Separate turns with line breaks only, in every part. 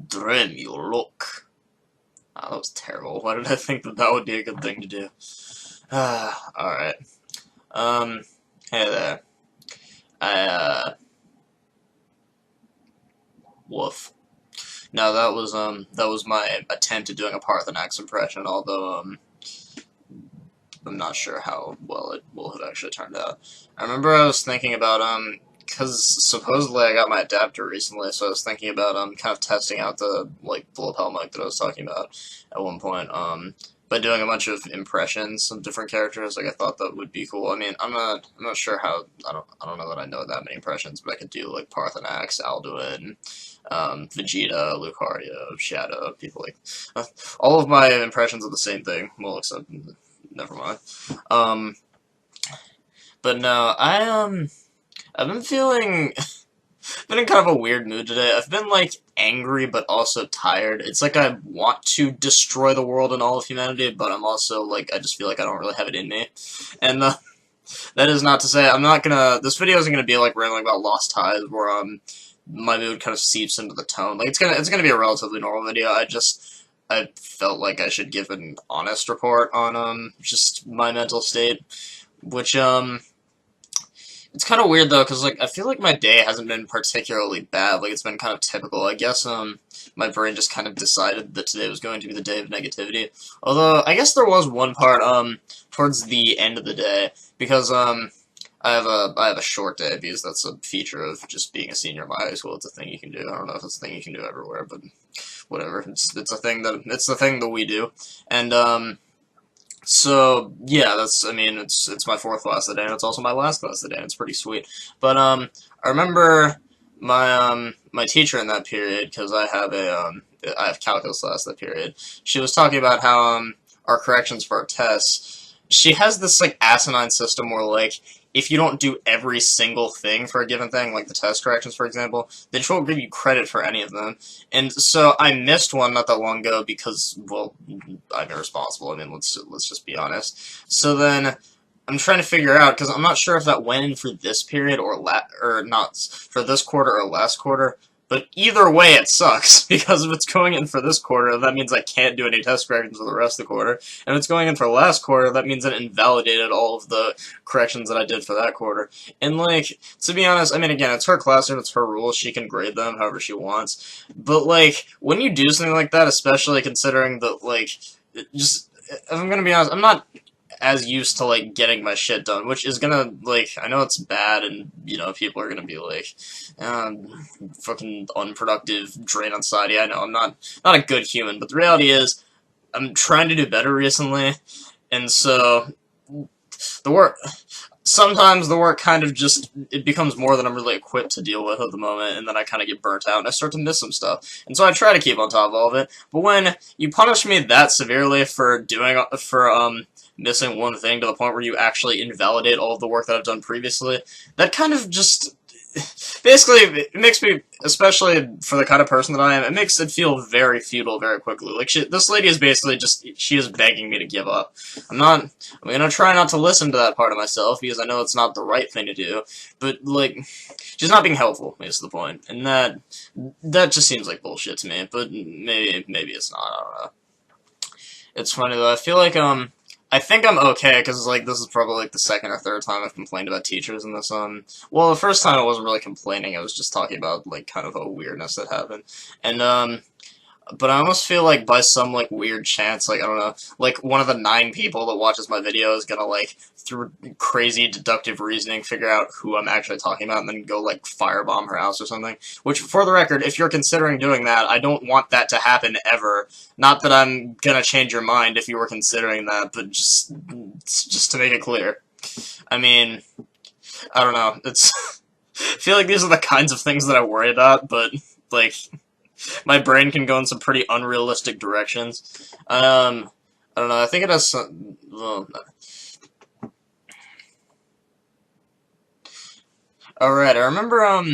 Dream your luck. Oh, that was terrible. Why did I think that that would be a good thing to do? Alright. Um, hey there. I, woof. No, that was my attempt at doing a Parthenax impression, although, I'm not sure how well it will have actually turned out. I remember I was thinking about, because supposedly I got my adapter recently, so I was thinking about, kind of testing out the, like, lapel mic that I was talking about at one point, by doing a bunch of impressions of different characters. Like, I thought that would be cool. I mean, I'm not sure how, I don't know that I know that many impressions, but I could do, like, Parthenax, Alduin, Vegeta, Lucario, Shadow, people like, all of my impressions of the same thing, well, except, never mind. Um, but no, I've been feeling, been in kind of a weird mood today. I've been, like, angry, but also tired. It's like I want to destroy the world and all of humanity, but I'm also, like, I just feel like I don't really have it in me. And, that is not to say, I'm not gonna, this video isn't gonna be, like, rambling about Lost Ties, where, my mood kind of seeps into the tone. Like, it's gonna be a relatively normal video. I felt like I should give an honest report on, just my mental state, which, it's kind of weird, though, because, like, I feel like my day hasn't been particularly bad. Like, it's been kind of typical. I guess, my brain just kind of decided that today was going to be the day of negativity. Although, I guess there was one part, towards the end of the day, because, I have a short day, because that's a feature of just being a senior in my high school. It's a thing you can do. I don't know if it's a thing you can do everywhere, but whatever. It's a thing that, it's the thing that we do. And, so, yeah, I mean, it's my fourth class of the day, and it's also my last class of the day, and it's pretty sweet. But, I remember my teacher in that period, because I have calculus class that period, she was talking about how, our corrections for our tests, she has this, like, asinine system where, like, if you don't do every single thing for a given thing, like the test corrections, for example, then she won't give you credit for any of them. And so I missed one not that long ago because, well, I'm irresponsible. I mean, let's just be honest. So then I'm trying to figure out, because I'm not sure if that went in for this period or not for this quarter or last quarter. But either way, it sucks, because if it's going in for this quarter, that means I can't do any test corrections for the rest of the quarter. And if it's going in for last quarter, that means it invalidated all of the corrections that I did for that quarter. And, like, to be honest, I mean, again, it's her classroom, it's her rules, she can grade them however she wants. But, like, when you do something like that, especially considering that, like, just, if I'm gonna be honest, I'm not as used to, like, getting my shit done, which is gonna, like, I know it's bad, and, you know, people are gonna be like, fucking unproductive, drain on society. I know, I'm not a good human, but the reality is, I'm trying to do better recently, and so, the work, sometimes the work kind of just, it becomes more than I'm really equipped to deal with at the moment, and then I kind of get burnt out, and I start to miss some stuff. And so I try to keep on top of all of it, but when you punish me that severely for missing one thing to the point where you actually invalidate all of the work that I've done previously, that kind of just, basically, it makes me, especially for the kind of person that I am, it makes it feel very futile very quickly. Like, this lady is basically just, she is begging me to give up. I'm gonna try not to listen to that part of myself, because I know it's not the right thing to do, but, like, she's not being helpful, is the point, and that just seems like bullshit to me, but maybe it's not, I don't know. It's funny, though, I feel like, I think I'm okay, because, like, this is probably, like, the second or third time I've complained about teachers in this, well, the first time I wasn't really complaining, I was just talking about, like, kind of a weirdness that happened, and, but I almost feel like by some, like, weird chance, like, I don't know, like, one of the 9 people that watches my video is gonna, like, through crazy deductive reasoning, figure out who I'm actually talking about, and then go, like, firebomb her house or something. Which, for the record, if you're considering doing that, I don't want that to happen ever. Not that I'm gonna change your mind if you were considering that, but just to make it clear. I mean, I don't know, it's, I feel like these are the kinds of things that I worry about, but, like, my brain can go in some pretty unrealistic directions. I don't know, I think it has some, well, alright, I remember,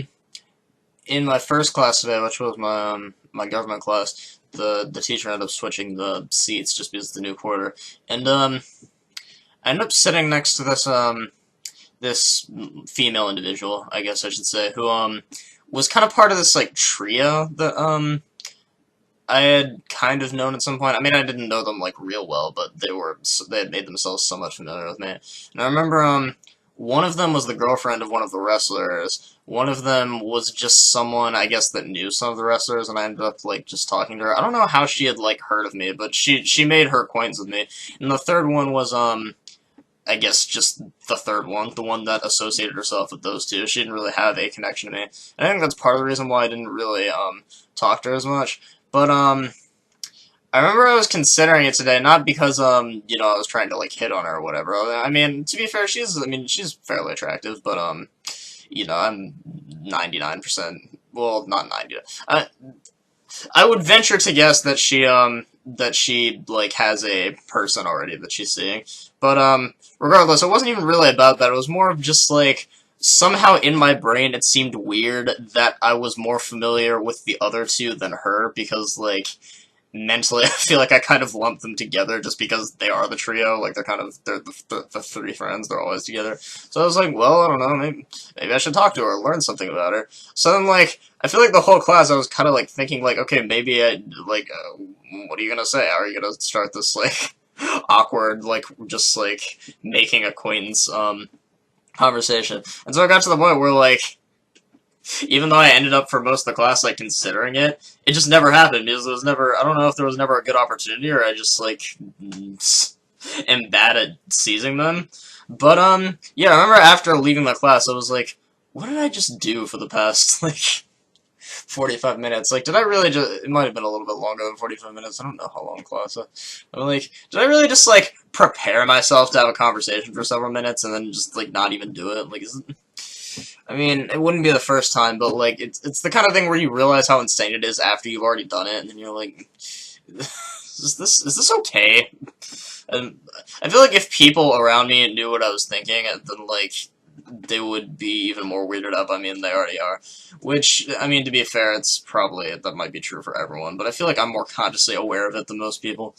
in my first class today, which was my government class, the teacher ended up switching the seats just because of the new quarter, and, I ended up sitting next to this female individual, I guess I should say, who, was kind of part of this, like, trio that, I had kind of known at some point. I mean, I didn't know them, like, real well, but they had made themselves somewhat familiar with me. And I remember, one of them was the girlfriend of one of the wrestlers. One of them was just someone, I guess, that knew some of the wrestlers, and I ended up, like, just talking to her. I don't know how she had, like, heard of me, but she made her acquaintance with me. And the third one was, I guess just the third one, the one that associated herself with those two. She didn't really have a connection to me. And I think that's part of the reason why I didn't really, talk to her as much. But, I remember I was considering it today, not because, you know, I was trying to, like, hit on her or whatever. I mean, to be fair, she's fairly attractive, but, you know, I'm 99%, well, not 90, I would venture to guess that she, like, has a person already that she's seeing. But, regardless, it wasn't even really about that. It was more of just, like, somehow in my brain it seemed weird that I was more familiar with the other two than her, because, like, mentally I feel like I kind of lumped them together just because they are the trio, like, they're the three friends, they're always together. So I was like, well, I don't know, maybe I should talk to her, learn something about her. So then, like, I feel like the whole class I was kind of, like, thinking, like, okay, maybe what are you gonna say? How are you gonna start this, like, awkward, like, just, like, making acquaintance, conversation? And so I got to the point where, like, even though I ended up for most of the class, like, considering it, it just never happened, because there was never, I don't know if there was never a good opportunity, or I just, like, am bad at seizing them. But, yeah, I remember after leaving the class, I was like, what did I just do for the past, like, 45 minutes? Like, did I really just, it might have been a little bit longer than 45 minutes, I don't know how long class is. I'm like, did I really just, like, prepare myself to have a conversation for several minutes, and then just, like, not even do it? Like, I mean, it wouldn't be the first time, but, like, it's the kind of thing where you realize how insane it is after you've already done it, and then you're like, is this okay? And I feel like if people around me knew what I was thinking, then, like, they would be even more weirded out by me than they already are. Which, I mean, to be fair, that might be true for everyone, but I feel like I'm more consciously aware of it than most people.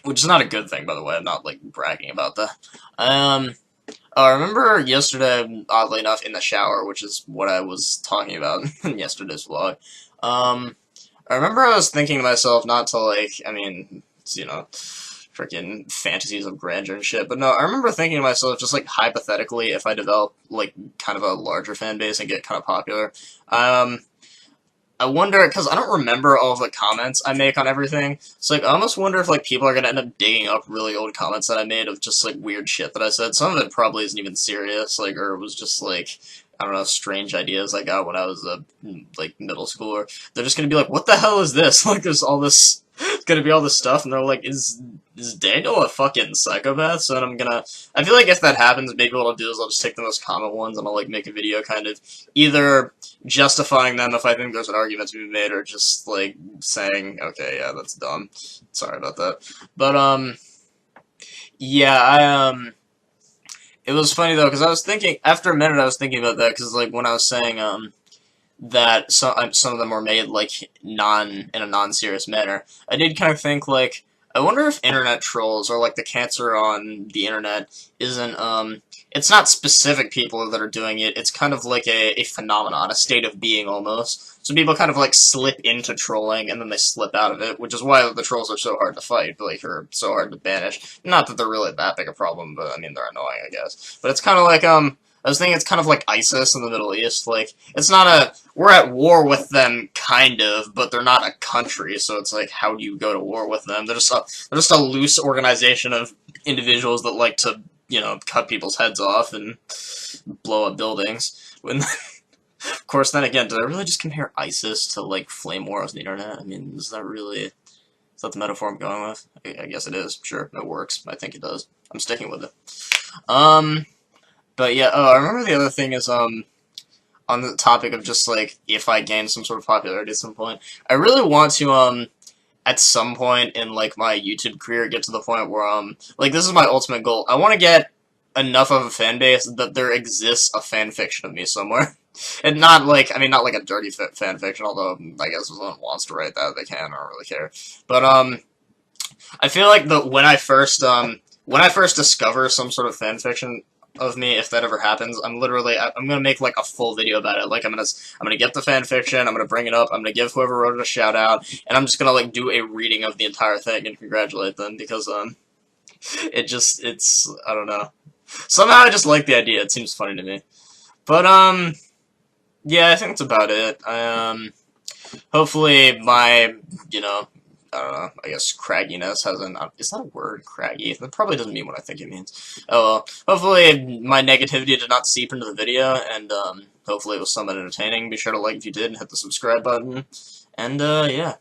Which is not a good thing, by the way, I'm not, like, bragging about that. I remember yesterday, oddly enough, in the shower, which is what I was talking about in yesterday's vlog, I remember I was thinking to myself not to, like, I mean, it's, you know, freaking fantasies of grandeur and shit, but no, I remember thinking to myself, just, like, hypothetically, if I develop, like, kind of a larger fan base and get kind of popular, I wonder, because I don't remember all of the comments I make on everything, so, like, I almost wonder if, like, people are gonna end up digging up really old comments that I made of just, like, weird shit that I said. Some of it probably isn't even serious, like, or it was just, like, I don't know, strange ideas I got when I was a, like, middle schooler. They're just gonna be like, what the hell is this? Like, there's all this, gonna be all this stuff, and they're like, is Daniel a fucking psychopath? So then I feel like if that happens, maybe what I'll do is I'll just take the most common ones and I'll, like, make a video kind of either justifying them if I think there's an argument to be made, or just, like, saying, okay, yeah, that's dumb. Sorry about that. But, yeah, it was funny, though, because I was thinking, after a minute I was thinking about that, because, like, when I was saying, that some of them were made, like, in a non-serious manner, I did kind of think, like, I wonder if internet trolls, or, like, the cancer on the internet isn't, it's not specific people that are doing it, it's kind of like a phenomenon, a state of being, almost. So people kind of, like, slip into trolling, and then they slip out of it, which is why the trolls are so hard to fight, like, or so hard to banish. Not that they're really that big a problem, but, I mean, they're annoying, I guess. But it's kind of like, I was thinking it's kind of like ISIS in the Middle East, like, it's not we're at war with them, kind of, but they're not a country, so it's like, how do you go to war with them? They're just a loose organization of individuals that like to, you know, cut people's heads off and blow up buildings. When, of course, then again, did I really just compare ISIS to, like, flame wars on the internet? I mean, is that the metaphor I'm going with? I guess it is, sure, it works, I think it does. I'm sticking with it. But yeah, I remember the other thing is, on the topic of just, like, if I gain some sort of popularity at some point, I really want to, at some point in, like, my YouTube career, get to the point where, like, this is my ultimate goal. I want to get enough of a fan base that there exists a fan fiction of me somewhere. And not, like, I mean, not like a dirty fan fiction, although I guess if someone wants to write that, they can, I don't really care. But, I feel like when I first discover some sort of fan fiction, of me if that ever happens. I'm gonna make like a full video about it. Like I'm gonna get the fan fiction, I'm gonna bring it up, I'm gonna give whoever wrote it a shout out, and I'm just gonna like do a reading of the entire thing and congratulate them because it's I don't know. Somehow I just like the idea. It seems funny to me. But yeah, I think that's about it. Hopefully my, you know, I don't know, I guess cragginess hasn't, is that a word, craggy? That probably doesn't mean what I think it means. Oh well, hopefully my negativity did not seep into the video, and hopefully it was somewhat entertaining. Be sure to like if you did, and hit the subscribe button, and yeah.